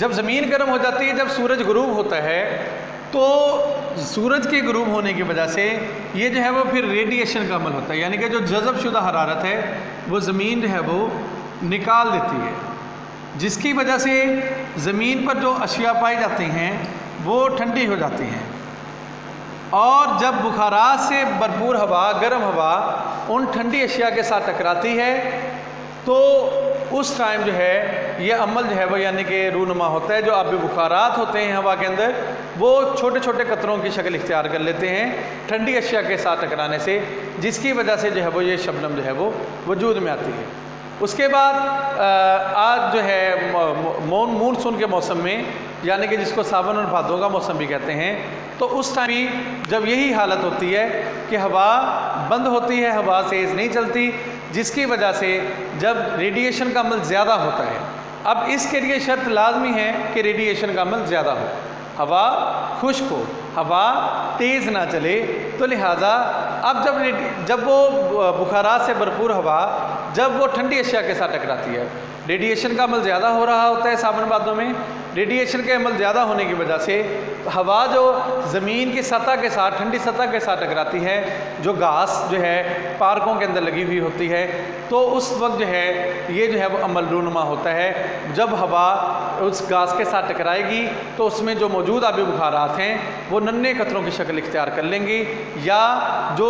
جب زمین گرم ہو جاتی ہے، جب سورج غروب ہوتا ہے تو سورج کے غروب ہونے کی وجہ سے یہ جو ہے وہ پھر ریڈیشن کا عمل ہوتا ہے، یعنی کہ جو جذب شدہ حرارت ہے وہ زمین جو ہے وہ نکال دیتی ہے، جس کی وجہ سے زمین پر جو اشیاء پائی جاتی ہیں وہ ٹھنڈی ہو جاتی ہیں، اور جب بخارات سے بھرپور ہوا، گرم ہوا ان ٹھنڈی اشیاء کے ساتھ ٹکراتی ہے تو اس ٹائم جو ہے یہ عمل جو ہے وہ یعنی کہ رونما ہوتا ہے۔ جو آبی بخارات ہوتے ہیں ہوا کے اندر وہ چھوٹے چھوٹے قطروں کی شکل اختیار کر لیتے ہیں ٹھنڈی اشیاء کے ساتھ ٹکرانے سے، جس کی وجہ سے جو ہے وہ یہ شبنم جو ہے وہ وجود میں آتی ہے۔ اس کے بعد آج جو ہے مونسون کے موسم میں، یعنی کہ جس کو ساون اور بھادوں کا موسم بھی کہتے ہیں، تو اس ٹائم جب یہی حالت ہوتی ہے کہ ہوا بند ہوتی ہے، ہوا تیز نہیں چلتی، جس کی وجہ سے جب ریڈیشن کا عمل زیادہ ہوتا ہے، اب اس کے لیے شرط لازمی ہے کہ ریڈیشن کا عمل زیادہ ہو، ہوا خشک ہو، ہوا تیز نہ چلے، تو لہٰذا اب جب وہ بخارات سے بھرپور ہوا جب وہ ٹھنڈی اشیاء کے ساتھ ٹکراتی ہے، ریڈیشن کا عمل زیادہ ہو رہا ہوتا ہے ساون بھادوں میں، ریڈیشن کے عمل زیادہ ہونے کی وجہ سے ہوا جو زمین کی سطح کے ساتھ، ٹھنڈی سطح کے ساتھ ٹکراتی ہے، جو گھاس جو ہے پارکوں کے اندر لگی ہوئی ہوتی ہے، تو اس وقت جو ہے یہ جو ہے وہ عمل رونما ہوتا ہے۔ جب ہوا اس گھاس کے ساتھ ٹکرائے گی تو اس میں جو موجود آبی بخارات ہیں وہ ننھے قطروں کی شکل اختیار کر لیں گی، یا جو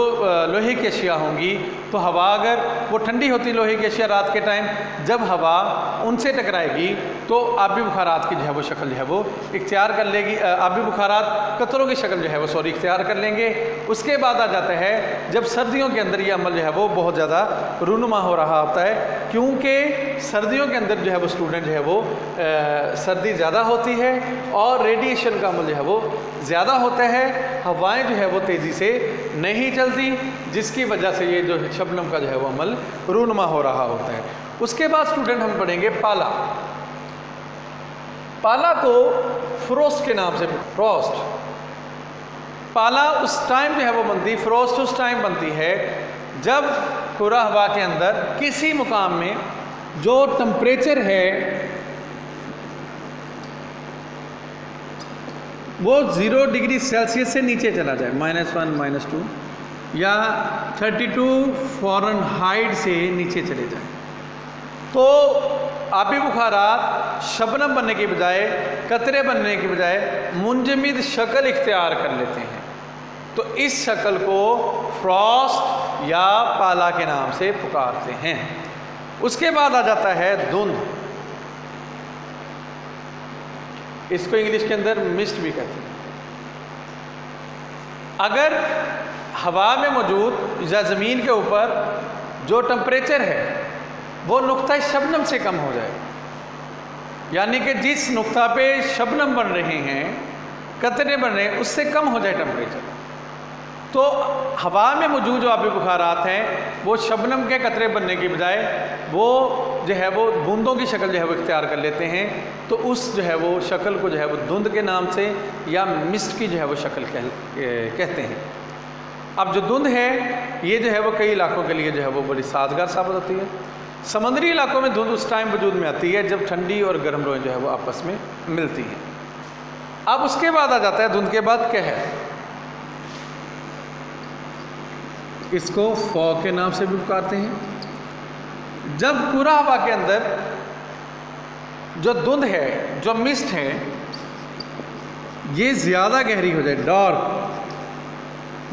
لوہے کی اشیاء ہوں گی تو ہوا اگر وہ ٹھنڈی ہوتی لوہے کی اشیاء رات کے ٹائم، جب ہوا ان سے ٹکرائے گی تو آبی بخارات کی جو ہے وہ شکل جو ہے وہ اختیار کر لے گی، آبی بخارات قطروں کی شکل جو ہے وہ اختیار کر لیں گے۔ اس کے بعد آ جاتا ہے جب سردیوں کے اندر یہ عمل جو ہے وہ بہت زیادہ رونما ہو رہا ہوتا ہے، کیونکہ سردیوں کے اندر جو ہے وہ اسٹوڈنٹ جو ہے وہ سردی زیادہ ہوتی ہے اور ریڈیشن کا عمل جو ہے وہ زیادہ ہوتا ہے، ہوائیں جو ہے وہ تیزی سے نہیں چلتی، جس کی وجہ سے یہ جو شبنم کا جو ہے وہ عمل رونما ہو رہا ہوتا ہے۔ اس کے بعد اسٹوڈنٹ ہم پڑھیں گے پالا۔ پالا کو فروسٹ کے نام سے، فروسٹ پالا اس ٹائم جو ہے وہ بنتی، فروسٹ اس ٹائم بنتی ہے جب کرہ ہوا کے اندر کسی مقام میں جو ٹمپریچر ہے وہ 0 ڈگری سیلسیس سے نیچے چلا جائے، -1 -2 یا 32 فارنہائٹ سے نیچے چلے جائیں، تو آبی بخارات شبنم بننے کی بجائے، قطرے بننے کی بجائے منجمد شکل اختیار کر لیتے ہیں، تو اس شکل کو فروسٹ یا پالا کے نام سے پکارتے ہیں۔ اس کے بعد آ جاتا ہے دھند، اس کو انگلش کے اندر مسٹ بھی کہتے ہیں۔ اگر ہوا میں موجود یا زمین کے اوپر جو ٹمپریچر ہے وہ نقطہ شبنم سے کم ہو جائے، یعنی کہ جس نقطہ پہ شبنم بن رہے ہیں، قطرے بن رہے ہیں، اس سے کم ہو جائے ٹمپریچر، تو ہوا میں موجود جو آبی بخارات ہیں وہ شبنم کے قطرے بننے کی بجائے وہ جو ہے وہ بوندوں کی شکل جو ہے وہ اختیار کر لیتے ہیں، تو اس جو ہے وہ شکل کو جو ہے وہ دھند کے نام سے یا مسٹ کی جو ہے وہ شکل کہتے ہیں۔ اب جو دھند ہے یہ جو ہے وہ کئی علاقوں کے لیے جو ہے وہ بڑی سازگار ثابت ہوتی ہے۔ سمندری علاقوں میں دھند اس ٹائم وجود میں آتی ہے جب ٹھنڈی اور گرم روئیں جو ہے وہ آپس میں ملتی ہیں۔ اب اس کے بعد آ جاتا ہے دھند کے بعد قہر، اس کو فوگ کے نام سے بھی پکارتے ہیں۔ جب کرہ ہوا کے اندر جو دھند ہے، جو مسٹ ہے، یہ زیادہ گہری ہو جائے، ڈارک،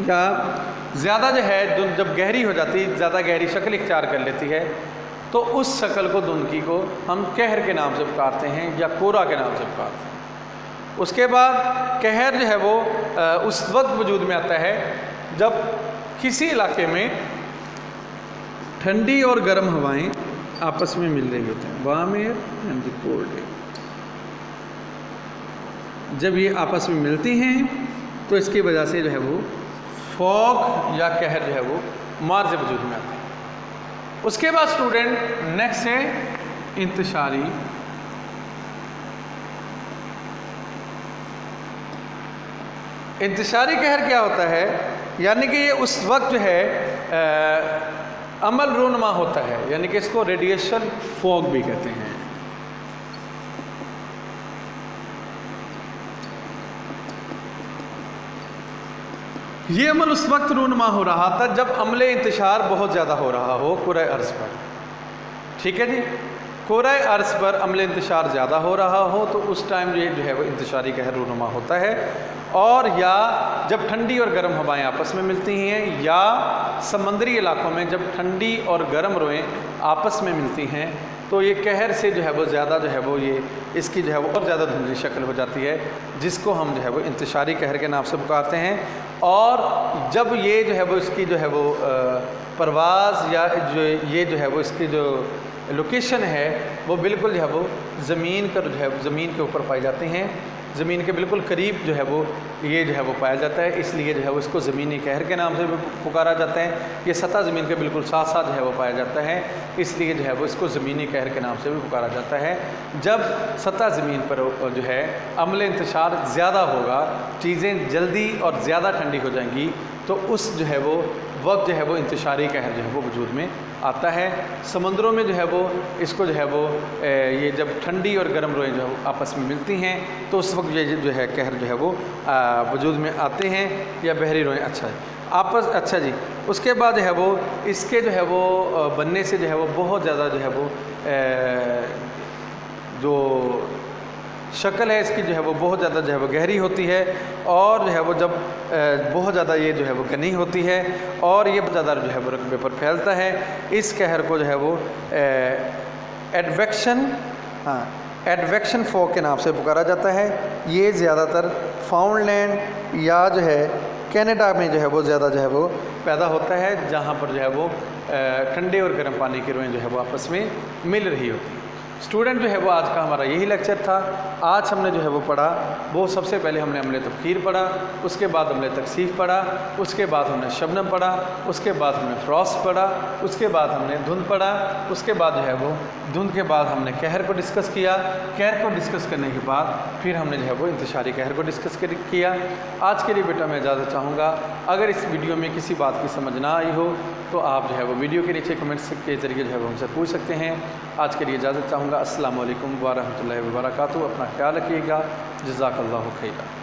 یا زیادہ جو ہے دھند جب گہری ہو جاتی، زیادہ گہری شکل اختیار کر لیتی ہے، تو اس شکل کو دھند کی کو ہم قہر کے نام سے پکارتے ہیں یا کورا کے نام سے پکارتے ہیں۔ اس کے بعد قہر جو ہے وہ اس وقت وجود میں آتا ہے جب کسی علاقے میں ٹھنڈی اور گرم ہوائیں آپس میں مل رہی ہوتی ہیں، warm air and the cold air, جب یہ آپس میں ملتی ہیں تو اس کی وجہ سے جو ہے وہ فوگ یا قہر جو ہے وہ مارز وجود میں آتا ہے۔ اس کے بعد اسٹوڈنٹ نیکسٹ ہے انتشاری۔ انتشاری قہر کیا ہوتا ہے؟ یعنی کہ یہ اس وقت جو ہے عمل رونما ہوتا ہے، یعنی کہ اس کو ریڈیشن فوگ بھی کہتے ہیں۔ یہ عمل اس وقت رونما ہو رہا تھا جب عمل انتشار بہت زیادہ ہو رہا ہو کرۂ ارض پر، ٹھیک ہے جی، کرۂ ارض پر عمل انتشار زیادہ ہو رہا ہو تو اس ٹائم یہ جو ہے وہ انتشاری قہر رونما ہوتا ہے، اور یا جب ٹھنڈی اور گرم ہوائیں آپس میں ملتی ہیں، یا سمندری علاقوں میں جب ٹھنڈی اور گرم روئیں آپس میں ملتی ہیں تو یہ قہر سے جو ہے وہ زیادہ جو ہے وہ یہ اس کی جو ہے وہ اور زیادہ دھندلی شکل ہو جاتی ہے، جس کو ہم جو ہے وہ انتشاری قہر کے نام سے پکارتے ہیں۔ اور جب یہ جو ہے وہ اس کی جو ہے وہ پرواز یا جو یہ جو ہے وہ اس کی جو لوکیشن ہے وہ بالکل جو ہے وہ زمین کا جو ہے زمین کے اوپر پائی جاتی ہیں، زمین کے بالکل قریب جو ہے وہ یہ جو ہے وہ پایا جاتا ہے، اس لیے جو ہے وہ اس کو زمینی قہر کے نام سے بھی پکارا جاتا ہے۔ یہ سطح زمین کے بالکل ساتھ ساتھ جو ہے وہ پایا جاتا ہے، اس لیے جو ہے وہ اس کو زمینی قہر کے نام سے بھی پکارا جاتا ہے۔ جب سطح زمین پر جو ہے عمل انتشار زیادہ ہوگا، چیزیں جلدی اور زیادہ ٹھنڈی ہو جائیں گی تو اس جو ہے وہ وقت جو ہے وہ انتشاری قہر جو ہے وہ وجود میں آتا ہے۔ سمندروں میں جو ہے وہ اس کو جو ہے وہ یہ جب ٹھنڈی اور گرم روئیں جو آپس میں ملتی ہیں تو اس وقت یہ جو ہے قہر جو ہے وہ وجود میں آتے ہیں، یا بحری روئیں اچھا جی۔ اس کے بعد جو ہے وہ اس کے جو ہے وہ بننے سے جو ہے وہ بہت زیادہ جو ہے وہ جو شکل ہے اس کی جو ہے وہ بہت زیادہ جو ہے وہ گہری ہوتی ہے، اور جو ہے وہ جب بہت زیادہ یہ جو ہے وہ گھنی ہوتی ہے اور یہ بہت زیادہ جو ہے وہ رقبے پر پھیلتا ہے۔ اس قہر کو جو ہے وہ ایڈویکشن فوگ کے نام سے پکارا جاتا ہے۔ یہ زیادہ تر فاؤنڈ لینڈ یا جو ہے کینیڈا میں جو ہے وہ زیادہ جو ہے وہ پیدا ہوتا ہے، جہاں پر جو ہے وہ ٹھنڈے اور گرم پانی کی روئیں جو ہے وہ آپس میں مل رہی ہوتی ہیں۔ اسٹوڈنٹ جو ہے وہ آج کا ہمارا یہی لیکچر تھا۔ آج ہم نے جو ہے وہ پڑھا، وہ سب سے پہلے ہم نے عمل تبخیر پڑھا، اس کے بعد ہم نے تکثیف پڑھا، اس کے بعد ہم نے شبنم پڑھا، اس کے بعد ہم نے فروسٹ پڑھا، اس کے بعد ہم نے دھند پڑھا، اس کے بعد جو ہے وہ دھند کے بعد ہم نے قہر کو ڈسکس کیا۔ قہر کو ڈسکس کرنے کے بعد پھر ہم نے جو ہے وہ انتشاری قہر کو ڈسکس کیا۔ آج کے لیے بیٹا میں اجازت چاہوں گا، اگر اس ویڈیو میں کسی بات کی سمجھ نہ آئی ہو تو آپ جو ہے وہ ویڈیو کے نیچے کمنٹس کے ذریعے جو ہے وہ ہم سے پوچھ سکتے ہیں۔ آج کے لیے اجازت چاہوں گا۔ السلام علیکم ورحمۃ اللہ وبرکاتہ۔ اپنا خیال رکھیے گا۔ جزاک اللہ خیرا۔